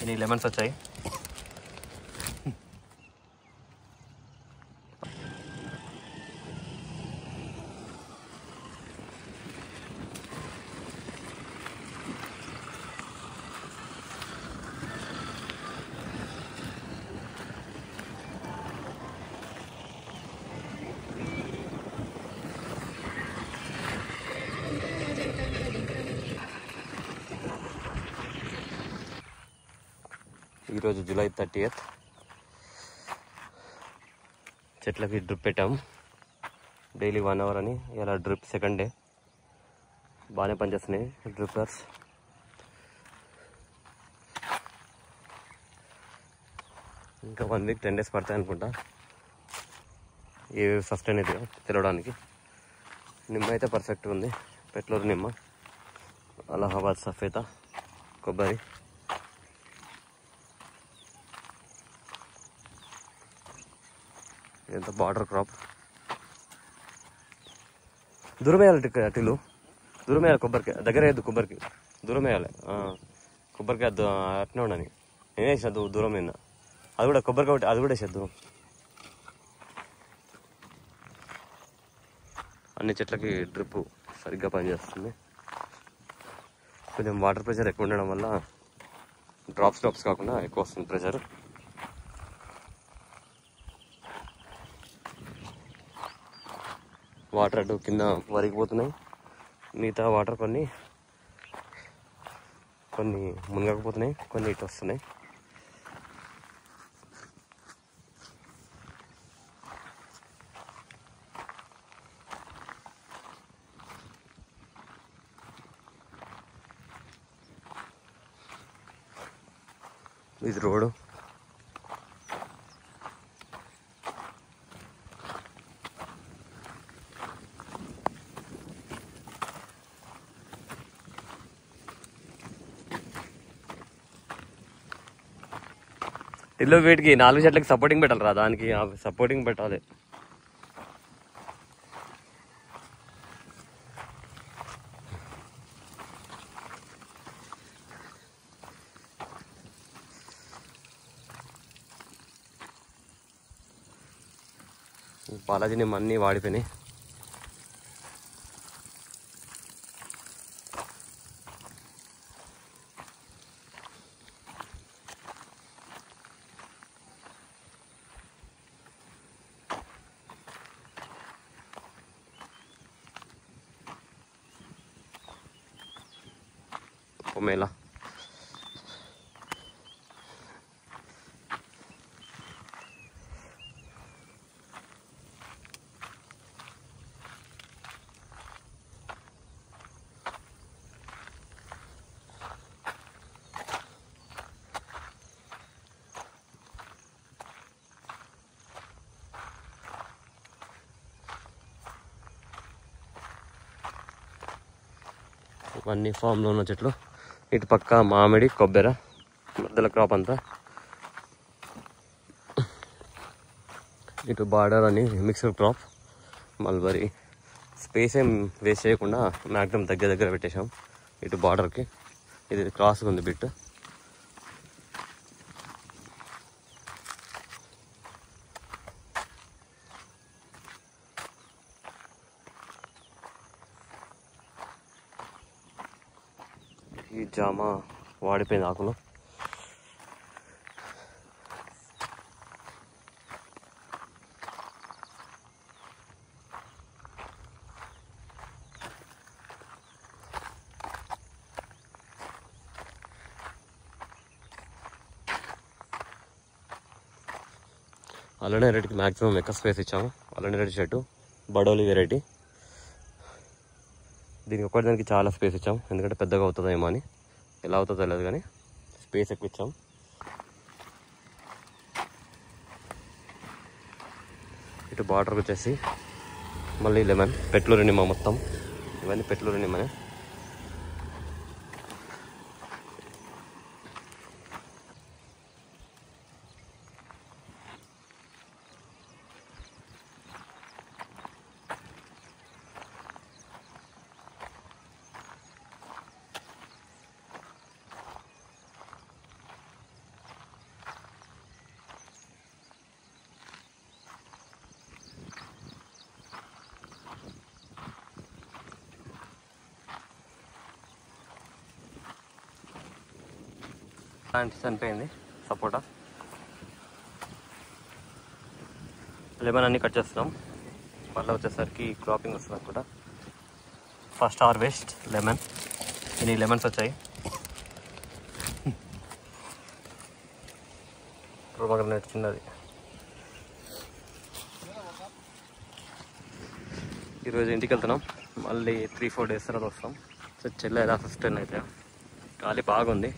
ఇన్ని లెమన్స్ వచ్చాయి. ఈరోజు జూలై 30th. చెట్లకి డ్రిప్ పెట్టాం డైలీ 1 hour అని. ఇలా డ్రిప్ సెకండ్ డే బాగానే పనిచేస్తున్నాయి డ్రిప్పర్స్. ఇంకా 1 week 10 days పడతాయి అనుకుంటా ఏ సస్టైన్ అయితే తెలవడానికి. నిమ్మ అయితే పర్ఫెక్ట్గా ఉంది. పెట్లూరు నిమ్మ, అలహాబాద్ సఫేదా, కొబ్బరి. ఇదంతా బార్డర్ క్రాప్. దూరం వేయాలి టిల్లు, దూరం వేయాలి. కొబ్బరికి దగ్గర వేయద్దు, కొబ్బరికి దూరం వేయాలి. కొబ్బరికి అది అట్నే ఉండని. నేనే వేసిన దూరం మీద, అది కూడా కొబ్బరికి ఒకటి అది కూడా వేసేద్దు. అన్ని చెట్లకి డ్రిప్ సరిగ్గా పనిచేస్తుంది. కొంచెం వాటర్ ప్రెషర్ ఎక్కువ ఉండడం వల్ల డ్రాప్స్ కాకుండా ఎక్కువ వస్తుంది ప్రెషర్. వాటర్ అటు కింద వరిగిపోతున్నాయి. మిగతా వాటర్ కొన్ని మునగకపోతున్నాయి, కొన్ని ఇటు వస్తున్నాయి. ఇది రోడ్డు. ఇల్లు వీటికి 4 చెట్లకి సపోర్టింగ్ పెట్టాలి రా, దానికి సపోర్టింగ్ పెట్టాలి. బాలాజీ నిమ్మ అన్నీ వాడిపోయినాయి. మేళ ఇవన్నీ ఫామ్లో ఉన్న చెట్లు. ఇటు పక్క మామిడి, కొబ్బరి, మధ్యలో క్రాప్ అంతా. ఇటు బార్డర్ అని మిక్స్డ్ క్రాప్, మల్బరీ. స్పేస్ ఏం వేస్ట్ చేయకుండా మ్యాక్సిమం దగ్గర పెట్టేశాం ఇటు బార్డర్కి. ఇది క్రాస్గా ఉంది బిట్. ఈ జామ వాడిపోయింది ఆకులు. అల్లనే వెరైటీకి మ్యాక్సిమం ఎక్కువ స్పేస్ ఇచ్చాము. అల్లనే వెరైటీ చెట్టు బడోలి వెరైటీ. దీనికి ఒకటి చాలా స్పేస్ ఇచ్చాం, ఎందుకంటే పెద్దగా అవుతుందేమో అని. ఎలా అవుతుందో తెలియదు కానీ స్పేస్ ఎక్కువ ఇచ్చాం. ఇటు బార్డర్కి వచ్చేసి మళ్ళీ లెమన్, పెట్లూరు నిమ్మ. మొత్తం ఇవన్నీ పెట్లూరు నిమ్మనే. ప్లాంట్ చనిపోయింది సపోటా. లెమన్ అన్నీ కట్ చేస్తున్నాం. మళ్ళీ వచ్చేసరికి క్రాపింగ్ వస్తుంది అనుకుంటా. First harvest lemon. ఇన్ని లెమన్స్ వచ్చాయి. పొమగ్రనేట్ చిన్నది. ఈరోజు ఇంటికి వెళ్తున్నాం. మళ్ళీ 3-4 days తర్వాత వస్తాం. సో చెల్లె ఎలా 15 అయితే గాలి బాగుంది.